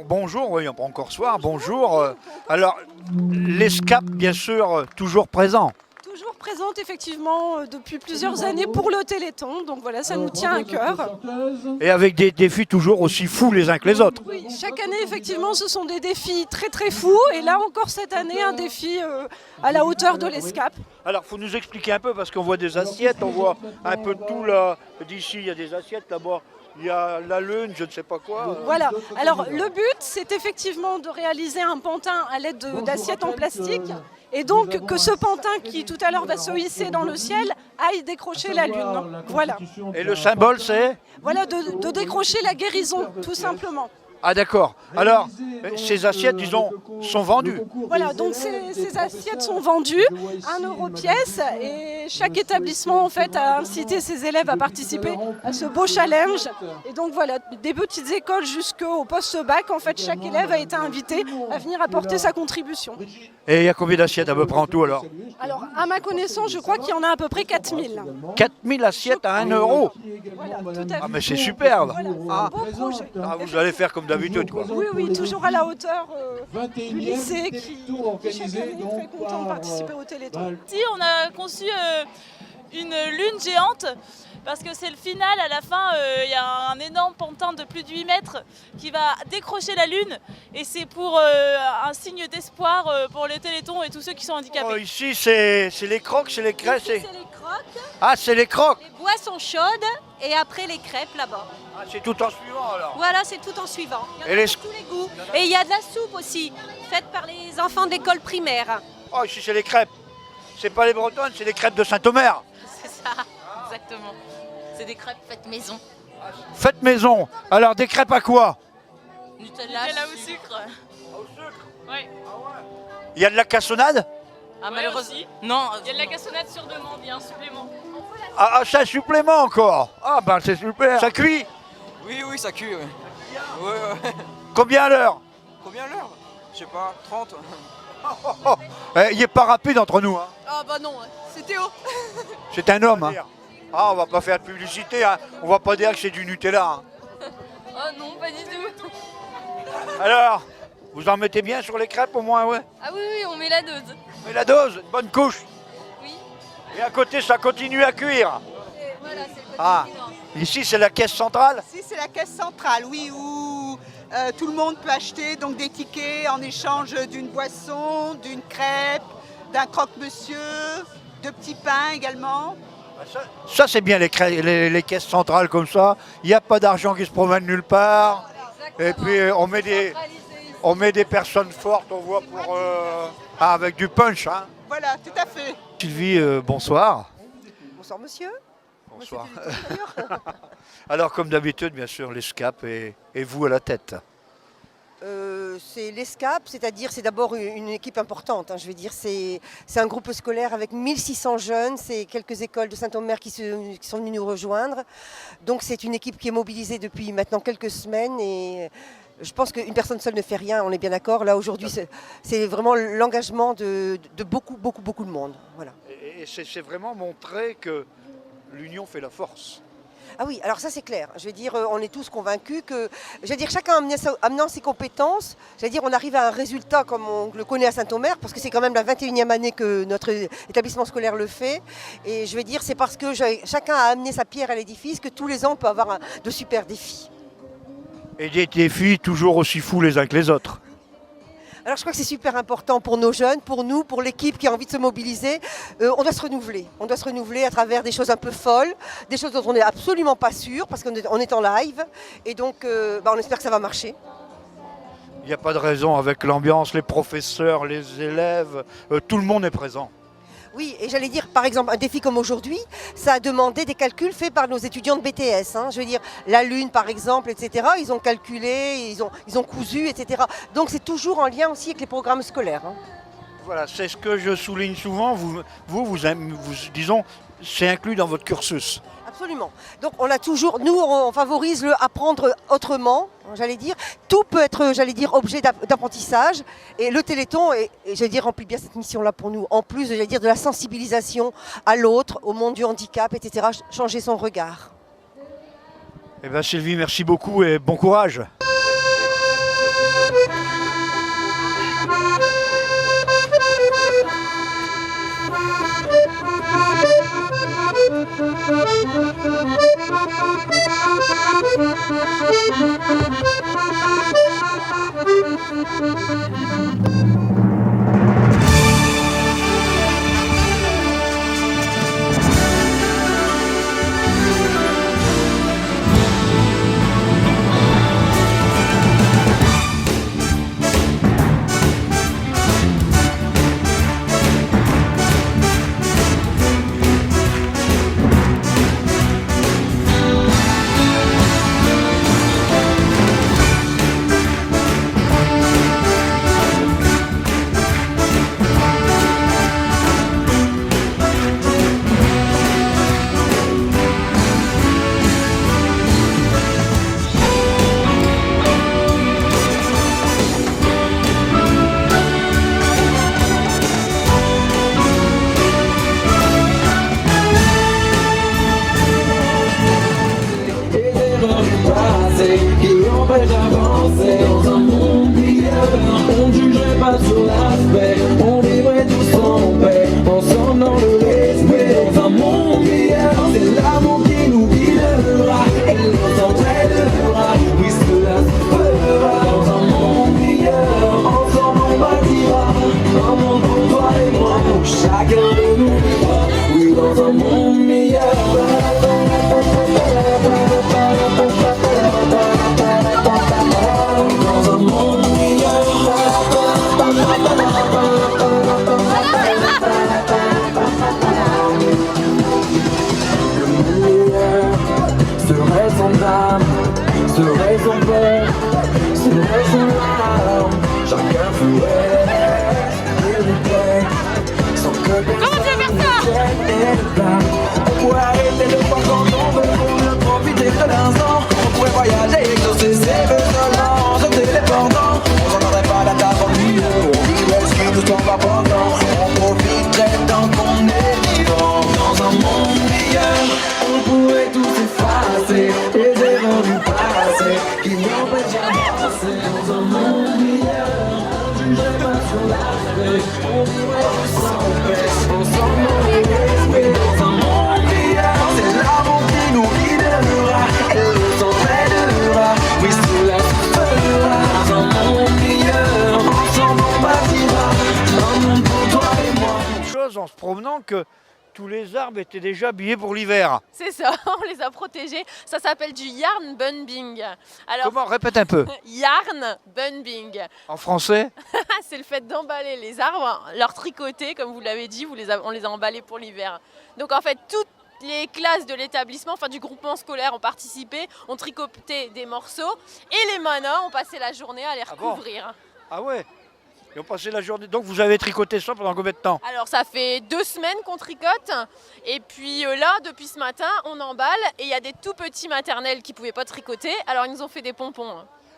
bonjour, oui, encore soir, bonjour. Alors, l'ESCAP, bien sûr, toujours présent. Toujours présente effectivement depuis plusieurs années pour le Téléthon, donc voilà, ça nous tient à cœur. Et avec des défis toujours aussi fous les uns que les autres. Oui, chaque année effectivement ce sont des défis très très fous, et là encore cette année un défi à la hauteur de l'ESCAP. Alors, il faut nous expliquer un peu, parce qu'on voit des assiettes, on voit un peu de tout là. D'ici, il y a des assiettes, là-bas, il y a la lune, je ne sais pas quoi. Voilà, alors le but c'est effectivement de réaliser un pantin à l'aide d'assiettes en plastique. Et donc que ce pantin qui tout à l'heure va se hisser dans le ciel aille décrocher la lune. Voilà. Et le symbole c'est? Voilà, de décrocher la guérison, tout simplement. Ah d'accord. Alors, ces assiettes, disons, sont vendues. Voilà, donc ces assiettes sont vendues 1 € pièce, et chaque établissement en fait a incité ses élèves à participer à ce beau challenge. Et donc voilà, des petites écoles jusqu'au post-bac, en fait chaque élève a été invité à venir apporter sa contribution. Et il y a combien d'assiettes à peu près en tout alors? Alors à ma connaissance, je crois qu'il y en a à peu près 4000. 4000 assiettes à 1 €. Voilà, tout à fait. Ah mais c'est superbe. Voilà, c'est un beau projet. Ah, vous allez faire comme d'habitude quoi. Oui, oui, toujours à la hauteur du lycée qui chaque année est très content de participer au Téléthon. Si, on a conçu une lune géante, parce que c'est le final. À la fin, il y a un énorme pantin de plus de 8 mètres qui va décrocher la lune, et c'est pour un signe d'espoir pour les Téléthons et tous ceux qui sont handicapés. Oh, ici c'est les crocs, c'est les crêpes. Ici, c'est les croques, Ah, c'est les crocs. les boissons chaudes et après les crêpes là-bas. Ah, c'est tout en suivant alors. Voilà, c'est tout en suivant. Il y en Et a les- de tous les goûts. Et il y a de la soupe aussi, faite par les enfants de l'école primaire. Oh, ici c'est les crêpes. C'est pas les bretonnes, c'est les crêpes de Saint-Omer. C'est ça, exactement. C'est des crêpes faites maison. Faites maison. Alors des crêpes à quoi? Nutella au sucre. Au sucre. Oui. Il y a de la cassonade? Ah, malheureusement. Non, il y a de la cassonade sur demande, il y a un supplément. Ah, c'est un supplément encore. Ah ben c'est super. Ça cuit? Oui, ça cuit. Ouais. Combien à l'heure? Combien l'heure? Je sais pas, 30. Il n'est pas rapide entre nous. Hein. Ah bah non, c'est Théo. C'est un homme. Hein. Ah, on va pas faire de publicité. Hein. On va pas dire que c'est du Nutella. Hein. Oh non, pas du tout. Alors, vous en mettez bien sur les crêpes au moins, ouais? Ah oui, on met la dose. Mais la dose, une bonne couche. Oui. Et à côté, ça continue à cuire. Voilà, c'est le côté Ah, suivant. ici c'est la caisse centrale. Ici, c'est la caisse centrale, oui, où tout le monde peut acheter donc, des tickets en échange d'une boisson, d'une crêpe, d'un croque-monsieur, de petits pains également. Ça c'est bien les caisses centrales comme ça. Il n'y a pas d'argent qui se promène nulle part. Et puis on met des personnes fortes, on voit pour avec du punch. Hein. Voilà, tout à fait. Sylvie, bonsoir. Bonsoir monsieur. Bonsoir. Alors comme d'habitude, bien sûr, l'ESCAP et vous à la tête. C'est l'ESCAP, c'est-à-dire c'est d'abord une équipe importante. Hein, je veux dire, c'est un groupe scolaire avec 1600 jeunes, c'est quelques écoles de Saint-Omer qui sont venues nous rejoindre. Donc c'est une équipe qui est mobilisée depuis maintenant quelques semaines, et je pense qu'une personne seule ne fait rien, on est bien d'accord. Là aujourd'hui, c'est vraiment l'engagement de beaucoup de monde. Voilà. Et c'est vraiment montrer que l'union fait la force. Ah oui, alors ça c'est clair. Je veux dire, on est tous convaincus que, je veux dire, chacun amenant ses compétences, je veux dire, on arrive à un résultat comme on le connaît à Saint-Omer, parce que c'est quand même la 21e année que notre établissement scolaire le fait. Et je veux dire, c'est parce que chacun a amené sa pierre à l'édifice que tous les ans on peut avoir de super défis. Et des défis toujours aussi fous les uns que les autres. Alors je crois que c'est super important pour nos jeunes, pour nous, pour l'équipe qui a envie de se mobiliser. On doit se renouveler. On doit se renouveler à travers des choses un peu folles, des choses dont on n'est absolument pas sûr, parce qu'on est en live. Et donc on espère que ça va marcher. Il n'y a pas de raison avec l'ambiance, les professeurs, les élèves, tout le monde est présent. Oui, et j'allais dire, par exemple, un défi comme aujourd'hui, ça a demandé des calculs faits par nos étudiants de BTS. Hein. Je veux dire, la Lune, par exemple, etc., ils ont calculé, ils ont cousu, etc. Donc c'est toujours en lien aussi avec les programmes scolaires. Hein. Voilà, c'est ce que je souligne souvent. Disons, c'est inclus dans votre cursus. Absolument. Donc on a toujours, nous on favorise le apprendre autrement, j'allais dire. Tout peut être, j'allais dire, objet d'apprentissage. Et le Téléthon, j'allais dire, remplit bien cette mission-là pour nous. En plus, j'allais dire, de la sensibilisation à l'autre, au monde du handicap, etc. Changer son regard. Eh bien Sylvie, merci beaucoup et bon courage. Qui empêche d'avancer dans un monde meilleur. On ne jugerait pas sur l'aspect, on vivrait tous en paix, ensemble dans le respect. Dans un monde meilleur, c'est l'amour qui nous guidera et nous entraînera. Oui, cela se fera. Dans un monde meilleur, ensemble on bâtira un monde pour toi et moi, pour chacun de nous. Oui, dans un monde meilleur. Serait son âme, serait son peur, serait son larme. Chacun ferait vérité, sans que personne ne tienne et ne blâme. On pourrait arrêter de voir quand on veut pour ne profiter que l'instant. On pourrait voyager, exaucer ses besoins, se téléportant. On n'entendrait pas la table en milieu, on vivrait ce qui nous semble important. On profiterait tant qu'on est vivant dans un monde meilleur. On pourrait tout effacer, les erreurs du passé qui n'empêchent d'avancer dans un monde meilleur. On jugerait pas sur l'aspect, on vivrait tous en paix, ensemble dans le respect. Dans un monde meilleur, c'est l'amour qui nous guidera et nous entraînera. Oui, cela se fera. Dans un monde meilleur, ensemble on bâtira un monde pour toi et moi. Chose en se promenant que tous les arbres étaient déjà habillés pour l'hiver. C'est ça, on les a protégés. Ça s'appelle du yarn bunbing. Alors, Comment? Répète un peu. yarn bunbing. En français? C'est le fait d'emballer les arbres, leur tricoter, comme vous l'avez dit, on les a emballés pour l'hiver. Donc en fait, toutes les classes de l'établissement, enfin du groupement scolaire ont participé, ont tricoté des morceaux et les manas ont passé la journée à les Ah bon? recouvrir. Ah ouais? Ils ont passé la journée. Donc vous avez tricoté ça pendant combien de temps? Alors ça fait 2 semaines qu'on tricote et puis là depuis ce matin on emballe et il y a des tout petits maternels qui ne pouvaient pas tricoter, alors ils nous ont fait des pompons.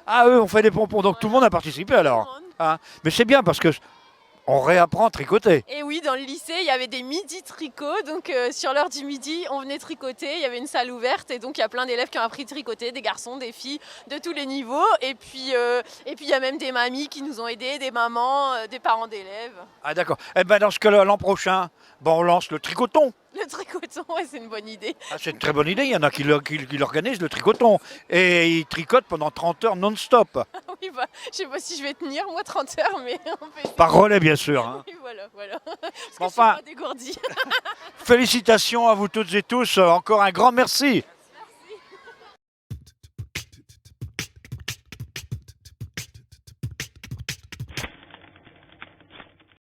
Ah eux ont fait des pompons, donc tout le monde a participé alors. Hein? Mais c'est bien parce que on réapprend à tricoter. Et oui, dans le lycée, il y avait des midis tricot, donc sur l'heure du midi, on venait tricoter, il y avait une salle ouverte et donc il y a plein d'élèves qui ont appris à tricoter, des garçons, des filles, de tous les niveaux. Et puis il y a même des mamies qui nous ont aidés, des mamans, des parents d'élèves. Ah d'accord. Eh ben dans ce cas-là, l'an prochain, on lance le tricoton. Le tricoton, ouais, c'est une bonne idée. Ah, c'est une très bonne idée, il y en a qui l'organisent, le tricoton. Et ils tricotent pendant 30 heures non-stop. Oui, bah, je sais pas si je vais tenir, moi, 30 heures, mais on fait ça. Par relais, bien sûr. Hein. Oui, voilà. Parce que Enfin, je suis pas dégourdie. félicitations à vous toutes et tous. Encore un grand merci.